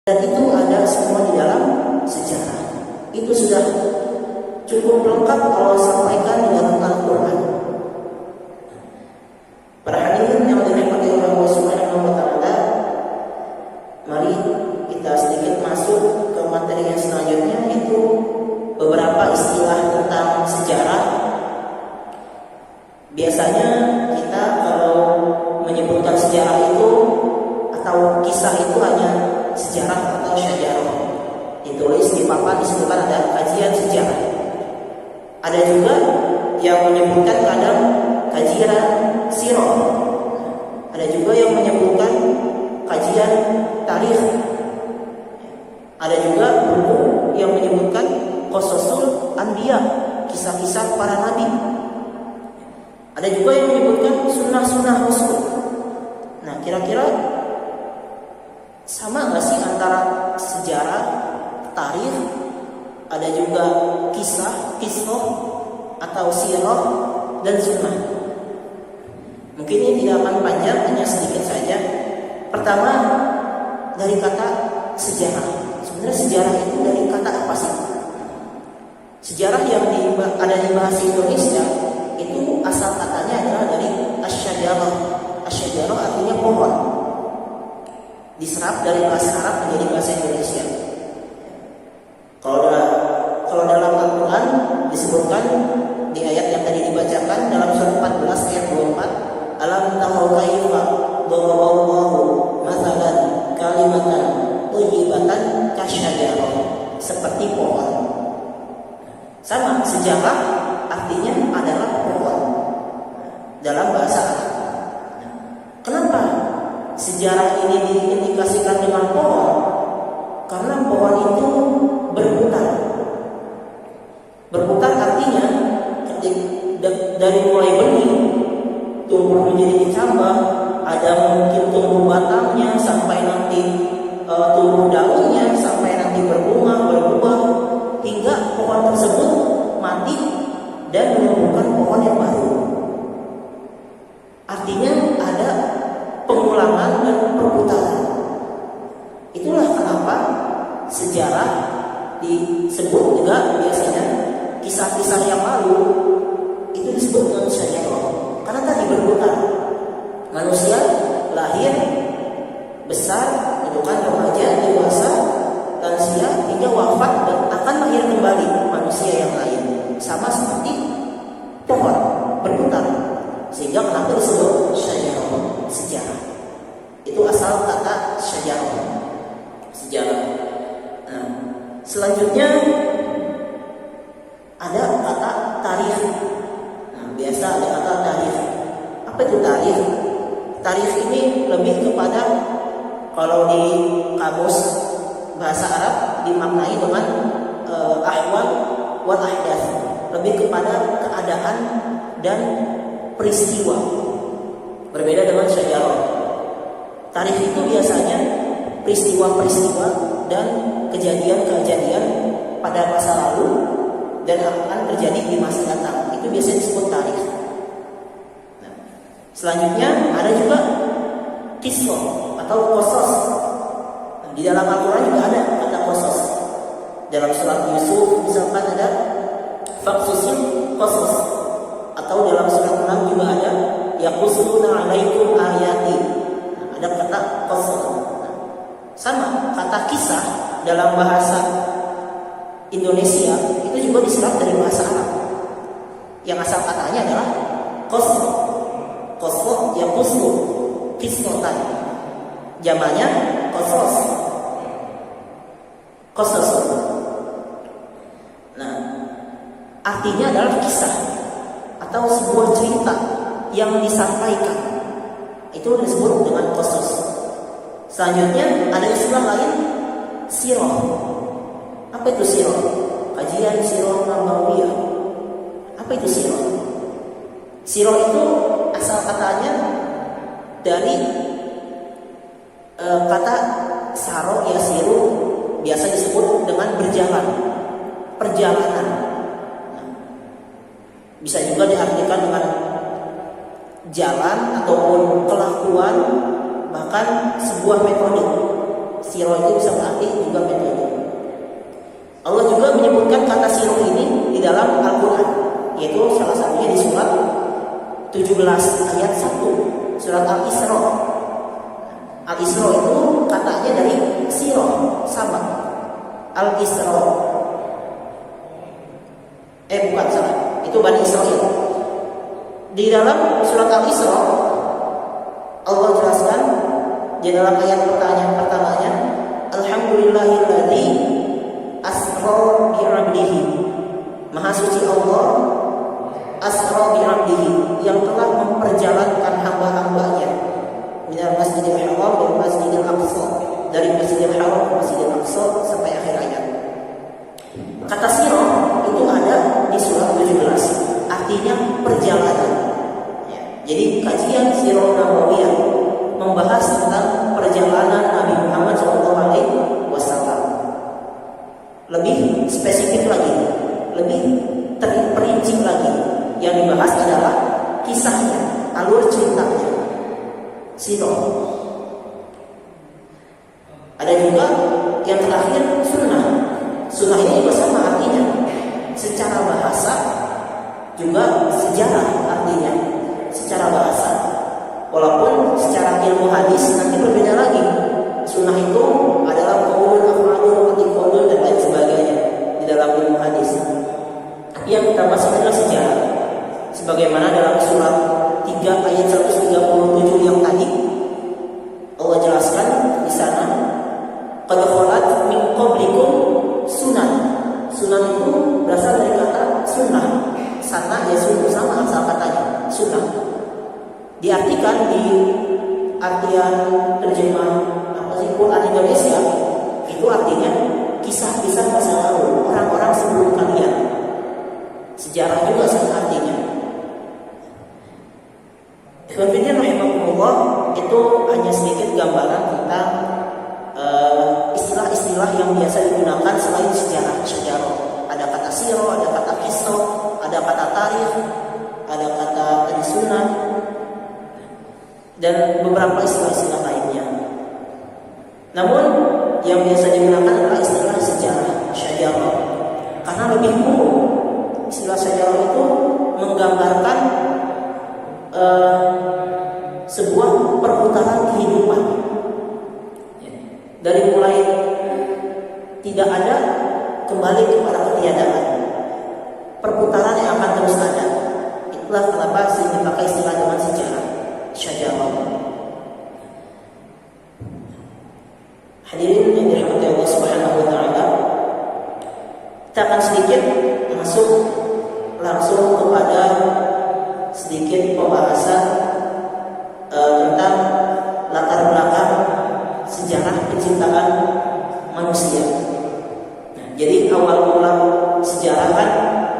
Dan itu ada semua di dalam sejarah. Itu sudah cukup lengkap kalau sampaikan di dalam Al-Quran. Para hadirin yang dirahmati oleh Allah Subhanahu wa Ta'ala, mari kita sedikit masuk ke materi yang selanjutnya, yaitu beberapa istilah tentang sejarah. Biasanya kita kalau menyebutkan sejarah itu atau kisah itu hanya sejarah atau syajarah. Ditulis di papan disebutkan ada kajian sejarah. Ada juga yang menyebutkan kadang kajian sirah. Ada juga yang menyebutkan kajian tarikh. Ada juga buku yang menyebutkan qasasul anbiya, kisah-kisah para nabi. Ada juga yang menyebutkan sunnah-sunnah Rasul. Nah, kira-kira sama nggak sih antara sejarah, tarikh, ada juga kisah atau sirah dan sunnah? Mungkin ini tidak akan panjang, hanya sedikit saja. Pertama, dari kata sejarah. Sebenarnya sejarah itu dari kata apa sih? Sejarah yang ada di bahasa Indonesia itu asal katanya adalah dari asyajarah. Asyajarah artinya pohon. Diserap dari bahasa Arab menjadi bahasa Indonesia. Kalau dalam Al-Quran disebutkan di ayat yang tadi dibacakan dalam surat 14 ayat 24, alam tahu kaifa daraballahu mathalan kalimatan thayyibatan kasyajarah, seperti pohon. Sama, sejarah artinya adalah pohon dalam bahasa Arab. Kenapa sejarah ini diindikasikan dengan pohon? Karena pohon itu berputar. Berputar artinya dari mulai benih tumbuh menjadi cabang, ada mungkin tumbuh batangnya sampai nanti tumbuh daunnya, sampai nanti berbunga, berbuah, hingga pohon tersebut mati dan menumbuhkan pohon yang baru. Artinya ada pengulangan dan perputaran. Itulah kenapa sejarah disebut juga biasanya kisah-kisah yang lalu itu disebut dengan syajarah. Karena tadi berputar. Manusia lahir, besar, kemudian remaja, dewasa, lansia, hingga wafat dan akan lahir kembali manusia yang lain. Sama seperti pohon berputar. Sehingga kenapa disebut syajarah, sejarah. Itu asal kata syajarah, sejarah. Nah, selanjutnya ada kata tarikh. Nah, biasa ada kata tarikh. Apa itu tarikh? Tarikh ini lebih kepada, kalau di kamus bahasa Arab dimaknai dengan ahwal wal ahdath, lebih kepada keadaan dan peristiwa. Berbeda dengan syajarah. Tarikh itu biasanya peristiwa-peristiwa dan kejadian-kejadian pada masa lalu dan akan terjadi di masa datang. Itu biasanya disebut tarikh. Nah, selanjutnya ada juga qisah atau qasas. Nah, di dalam Al-Quran juga ada kata qasas. Dalam surat Yusuf misalkan ada faqsusil qasas, atau dalam surat An juga ada yaqussuna 'alaikum ayati. Nah, ada kata qasas. Sama, kata kisah dalam bahasa Indonesia itu juga diserap dari bahasa Arab. Yang asal katanya adalah qasas. Qasas yaqussu qissatan. Jamannya qasas. Qasas. Nah, artinya adalah kisah atau sebuah cerita yang disampaikan. Itu disebut dengan qasas. Selanjutnya ada istilah lain, sirah. Apa itu sirah? Kajian sirah nabawiyah. Apa itu sirah? Sirah itu asal katanya dari kata saro yasiru, biasa disebut dengan berjalan, perjalanan. Bisa juga diartikan dengan jalan ataupun kelakuan, bahkan sebuah metode. Siro itu bisa berarti juga metode. Allah juga menyebutkan kata siro ini di dalam Al-Quran, yaitu salah satunya di surat 17 ayat 1, surat Al-Isra. Al-Isra itu katanya dari siro, sama. Al-Isra. Bukan salah, itu Bani Israil. Di dalam surat Al-Isra Allah jelaskan di dalam ayat pertamanya, Alhamdulillahilladzi asra bi'abdihi. Maha suci Allah asra bi'abdihi, yang telah memperjalankan hamba-hambanya minal masjidil haram dan masjidil aqsa, dari masjidil haram ke masjidil aqsa sampai akhir ayat. Kata siro itu ada di surat 17, artinya perjalanan. Jadi kajian Sirah Nabawiyah membahas tentang perjalanan Nabi Muhammad SAW. Lebih spesifik lagi, lebih terperinci lagi. Yang dibahas adalah kisahnya, alur ceritanya. Sirah. Ada juga yang terakhir sunnah. Sunnah ini juga sama artinya. Secara bahasa juga sejarah artinya. Secara bahasa, walaupun secara ilmu hadis nanti berbeda lagi. Sunnah itu adalah qaulun, af'alun, i'tiqadun dan lain sebagainya di dalam ilmu hadis. Tapi yang kita bahas adalah sejarah. Sebagaimana dalam surat 3 ayat 137 yang tadi Allah jelaskan di sana, qad khalat min qablikum sunan. Sunan itu berasal dari kata sunnah. Sana ya sunnah, sama asal katanya, sunnah. Diartikan di artian terjemah Quran Indonesia itu artinya kisah-kisah masa lalu orang-orang sebelum kalian. Sejarah juga sama artinya. Ikhwan rahimakumullah, itu hanya sedikit gambaran tentang istilah-istilah yang biasa digunakan selain sejarah. Ada kata siro, ada kata kisah, ada kata tarikh, ada kata sunnah, dan beberapa istilah-istilah lainnya. Namun yang biasa digunakan adalah istilah sejarah, syajarah, karena lebih umum. Istilah syajarah itu menggambarkan sebuah perputaran kehidupan, dari mulai tidak ada kembali kepada ketiadaan, perputaran yang akan terus ada. Itulah kenapa dipakai istilah dengan sejarah, syajarah. Hadirin yang dirahmati Allah Subhanahu wa taala, kita akan sedikit masuk langsung kepada sedikit pembahasan tentang latar belakang sejarah penciptaan manusia. Nah, jadi awal mula sejarah kan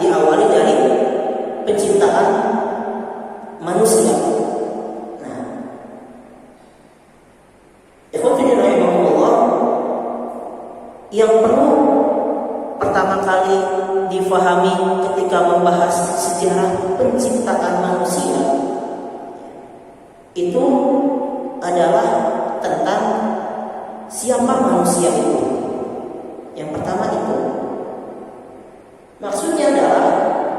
diawali dari penciptaan manusia. Yang perlu pertama kali difahami ketika membahas sejarah penciptaan manusia itu adalah tentang siapa manusia itu. Yang pertama itu maksudnya adalah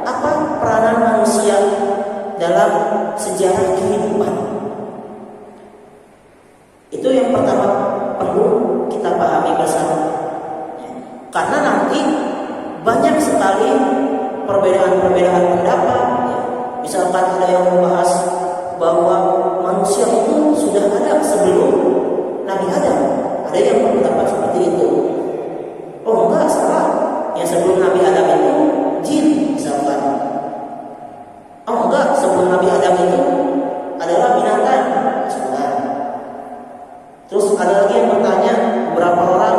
apa peranan manusia dalam sejarah kehidupan. Itu yang pertama perlu kita pahami bersama. Karena nanti banyak sekali perbedaan-perbedaan pendapat. Misalkan ada yang membahas bahwa manusia itu sudah ada sebelum Nabi Adam. Ada yang berpendapat seperti itu. Oh enggak, salah. Yang sebelum Nabi Adam itu jin misalkan. Oh enggak, sebelum Nabi Adam itu adalah binatang misalkan. Terus ada lagi yang bertanya, beberapa orang,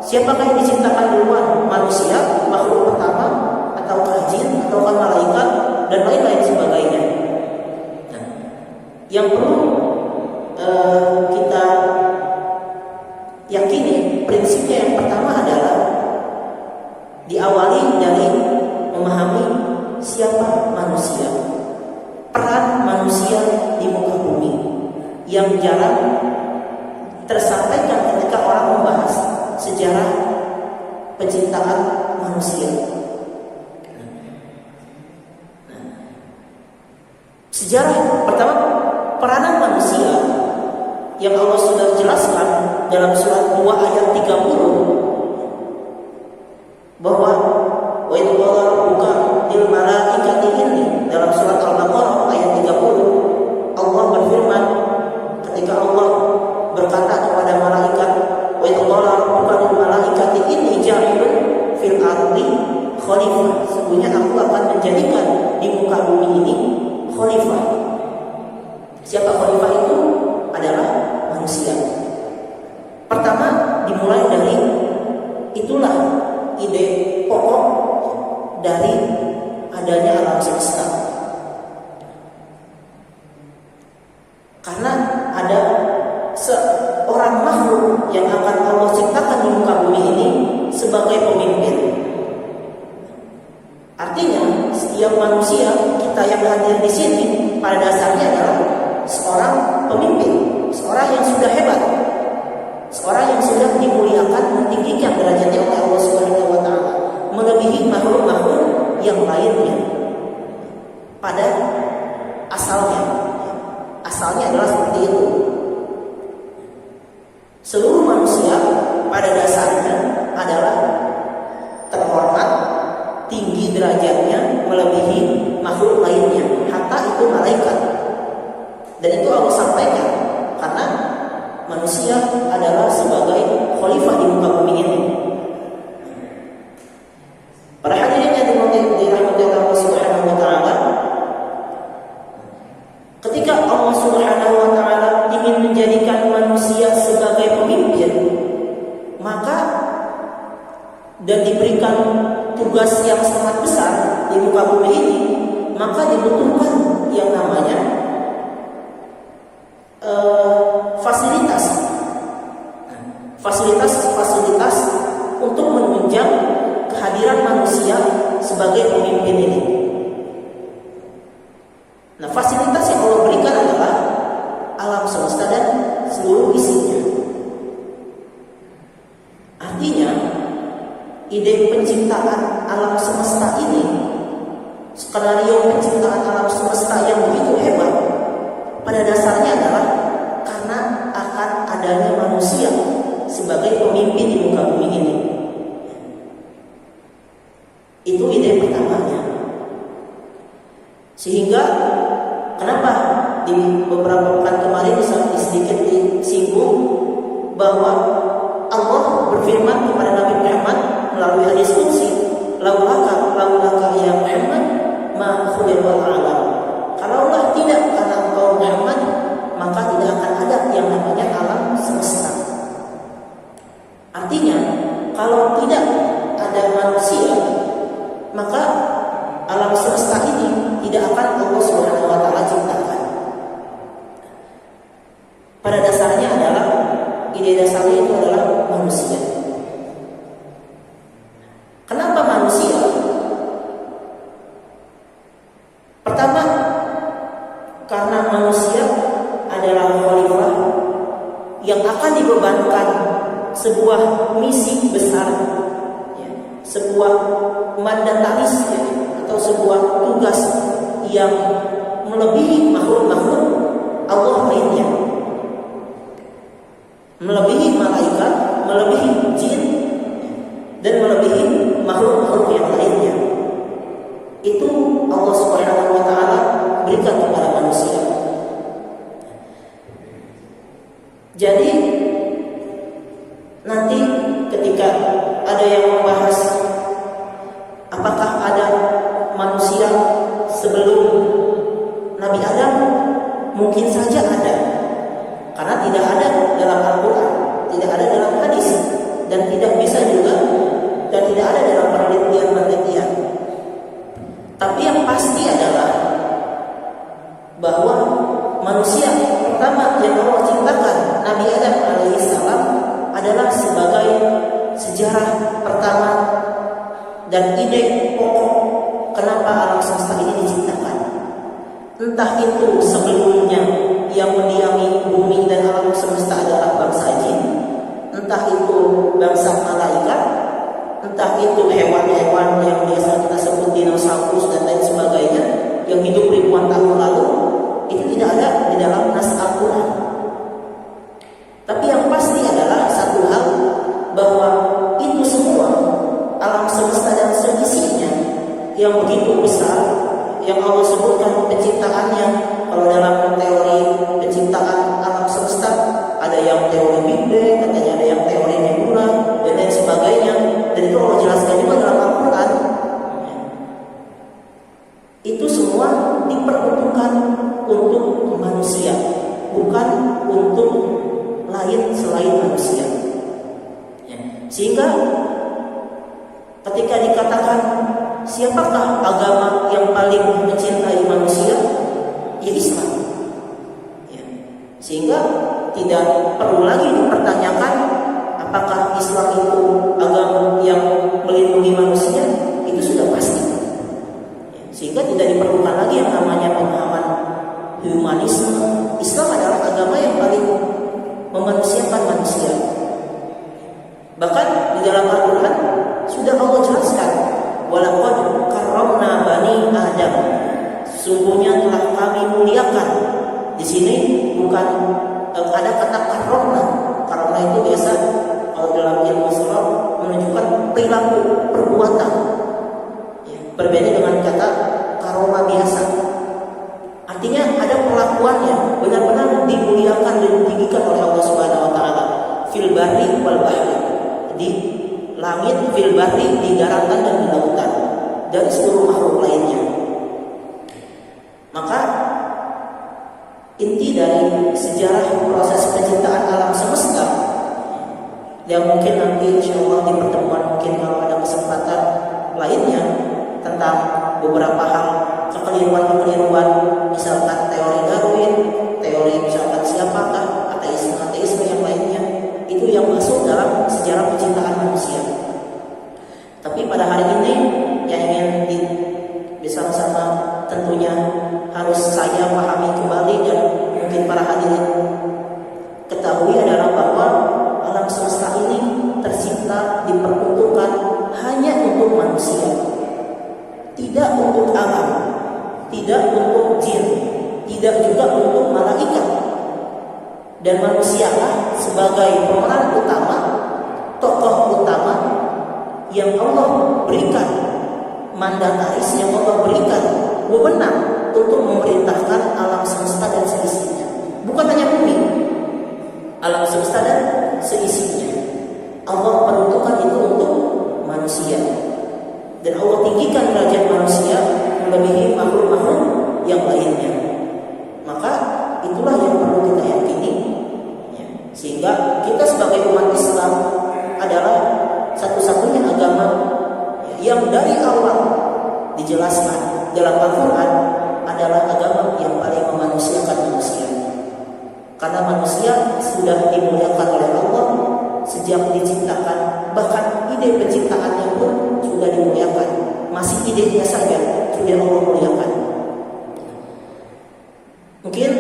siapakah yang diciptakan duluan? Manusia, makhluk pertama, atau jin, atau malaikat, dan lain-lain sebagainya. Nah, yang perlu kita yakini, prinsipnya yang pertama adalah diawali dari memahami siapa manusia, peran manusia di muka bumi yang jarang tersampaikan ketika orang sejarah penciptaan manusia. Sejarah pertama, peranan manusia yang Allah sudah jelaskan dalam surat 2 ayat 30 bahwa wa idh qala rabbuka lil malaikati inni, dalam surat Al-Baqarah ayat 30 Allah berfirman ketika Allah berkata kepada malaikat, wa idh qala rabbuka lil malaikati inni ja'ilun fil ardi khalifah, sesungguhnya aku akan menjadikan di muka bumi ini khalifah. Siapa khalifah itu? Adalah manusia. Pertama dimulai dari, itulah ide pokok dari adanya alam semesta. Karena ada seorang makhluk yang akan Allah ciptakan di muka bumi ini sebagai pemimpin. Artinya setiap manusia kita yang hadir di sini pada dasarnya adalah seorang pemimpin, seorang yang sudah hebat, seorang yang sudah dimuliakan, mentinggikan derajatnya oleh Allah Subhanahu wa taala, melebihi makhluk-makhluk yang lainnya. Pada asalnya adalah seperti itu. Seluruh manusia pada dasarnya adalah terhormat, tinggi derajatnya, melebihi makhluk lainnya, hatta itu malaikat. Dan itu Allah sampaikan karena manusia adalah sebagai khalifah di muka bumi ini. Para hadirin yang dirahmati Allah Subhanahu wa taala, ketika Allah Subhanahu wa taala ingin menjadikan manusia sebagai pemimpin, maka dan diberikan tugas yang sangat besar di muka bumi ini, maka dibutuhkan yang namanya fasilitas untuk menunjang kehadiran manusia sebagai pemimpin ini. Nah, fasilitas yang Allah berikan adalah alam semesta dan seluruh isinya. Artinya, ide penciptaan alam semesta ini, skenario penciptaan alam semesta yang begitu hebat, pada dasarnya adalah karena akan adanya manusia sebagai pemimpin di muka bumi ini. Itu ide pertamanya. Sehingga kenapa di beberapa pekan kemarin sedikit disinggung bahwa Allah berfirman kepada Nabi Muhammad melalui hadis qudsi, laulaka ya Muhammad ma khuliqal alam. Kalaulah tidak karena engkau Muhammad, maka tidak akan ada yang namanya alam semesta. Artinya, kalau tidak ada manusia, maka alam semesta ini tidak akan Allah Subhanahu wa taala ciptakan. Pada dasarnya adalah ide dasarnya itu adalah manusia. Kenapa manusia? Pertama, karena manusia adalah khalifah yang akan dibebankan sebuah misi besar, ya, sebuah mandataris, ya, atau sebuah tugas yang melebihi makhluk-makhluk Allah lainnya, melebihi malaikat, melebihi jin, dan melebihi makhluk-makhluk yang lainnya. Itu Allah Subhanahu wa taala berikan kepada manusia. Jadi nanti ketika ada yang membahas apakah ada manusia sebelum Nabi Adam, mungkin saja ada, karena tidak ada dalam Al-Quran, tidak ada dalam hadis, dan tidak bisa juga, dan tidak ada dalam penelitian. Tapi yang pasti adalah bahwa manusia pertama yang Allah ciptakan, Nabi Adam alaihissalam, adalah sebagai sejarah pertama dan ide pokok kenapa alam semesta ini diciptakan. Entah itu sebelumnya yang mendiami bumi dan alam semesta adalah bangsa jin, entah itu bangsa penciptaan alam semesta. Ada yang teori Big Bang, katanya ada yang teori nebula dan lain sebagainya. Dan itu Allah jelaskan juga dalam Al-Quran. Itu semua diperuntukkan untuk manusia, bukan untuk lain selain manusia. Sehingga ketika dikatakan siapakah agama yang paling mencintai manusia, ya Islam. Sehingga tidak perlu lagi dipertanyakan apakah Islam itu agama yang melindungi manusia, itu sudah pasti. Sehingga tidak diperlukan lagi yang namanya pemahaman humanisme. Islam adalah agama yang paling memanusiakan manusia. Bahkan di dalam Al-Quran sudah Allah jelaskan, walaqad karramna bani Adam. Sungguhnya telah kami muliakan. Di sini bukan ada kata karramna. Karramna itu biasa kalau dalam ilmu surah menunjukkan perilaku, perbuatan. Berbeda dengan kata karoma biasa. Artinya ada perlakuannya benar-benar dimuliakan dan ditinggikan oleh Allah Subhanahu wa taala. Fil barri wal bahri. Di langit, fil bahri, di daratan dan di lautan, dan seluruh makhluk lainnya. Maka inti dari sejarah proses penciptaan alam semesta yang mungkin nanti insyaallah di pertemuan mungkin kalau ada kesempatan lainnya tentang beberapa hal kekeliruan-kekeliruan, misalkan teori Darwin, teori misalkan siapakah ateisme yang lainnya, itu yang masuk dalam sejarah penciptaan manusia. Tapi pada hari ini yang ingin bersama-sama tentunya harus saya pahami kembali dan mungkin para hadirin ketahui adalah bahwa alam semesta ini tercipta, diperuntukkan hanya untuk manusia, tidak untuk alam, tidak untuk jin, tidak juga untuk malaikat. Dan manusialah sebagai pemeran utama, tokoh utama yang Allah berikan, mandataris yang Allah berikan wewenang untuk memerintahkan alam semesta dan seisinya. Bukan hanya bumi, alam semesta dan seisinya. Allah peruntukkan itu untuk manusia. Dan Allah tinggikan derajat manusia melebihi makhluk-makhluk yang lainnya. Maka itulah yang perlu kita yakini. Sehingga kita sebagai umat Islam adalah satu-satunya agama yang dari awal dijelaskan dalam Al-Quran adalah agama yang paling memanusiakan manusia. Karena manusia sudah dimuliakan oleh Allah sejak diciptakan, bahkan ide penciptaannya pun sudah dimuliakan. Masih idenya saja sudah Allah muliakan. Mungkin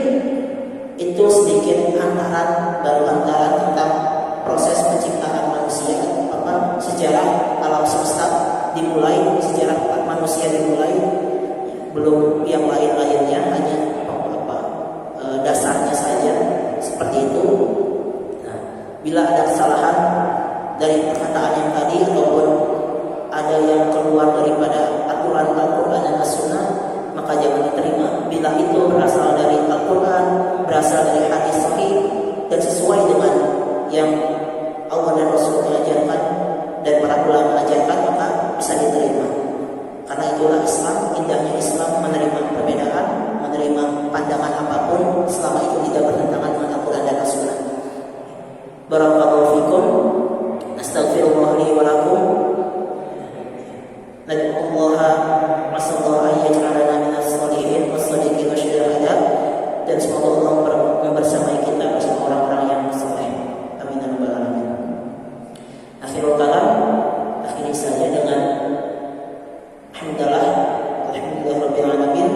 itu sedikit antaran tentang proses penciptaan manusia, sejarah alam semesta dimulai, sejarah manusia dimulai, belum yang lain-lainnya, hanya dasarnya saja seperti itu. Nah, bila ada kesalahan dari perkataan yang tadi ataupun ada yang keluar daripada aturan Al-Quran dan As-Sunnah, maka jangan diterima. Bila itu berasal dari Al-Quran, berasal dari hadis sahih dan sesuai dengan yang Allah dan Rasulnya ajarkan dan para ulama ajarkan, maka bisa diterima. Karena itulah Islam, indahnya Islam menerima perbedaan, menerima pandangan apapun selama itu tidak bertentangan dengan Al-Quran dan As-Sunnah. Barakallahu fikum. Astaghfirullah li wa lakum. Nad'ullaha masallallahu an yaj'alana minas shalihin was-shadiqin wasyuhada, dan semoga Allah membersamai kita bersama orang-orang yang saleh. Amin ya rabbal alamin. Akhirul kalam, akhiri saja dengan alhamdulillah rabbil alamin.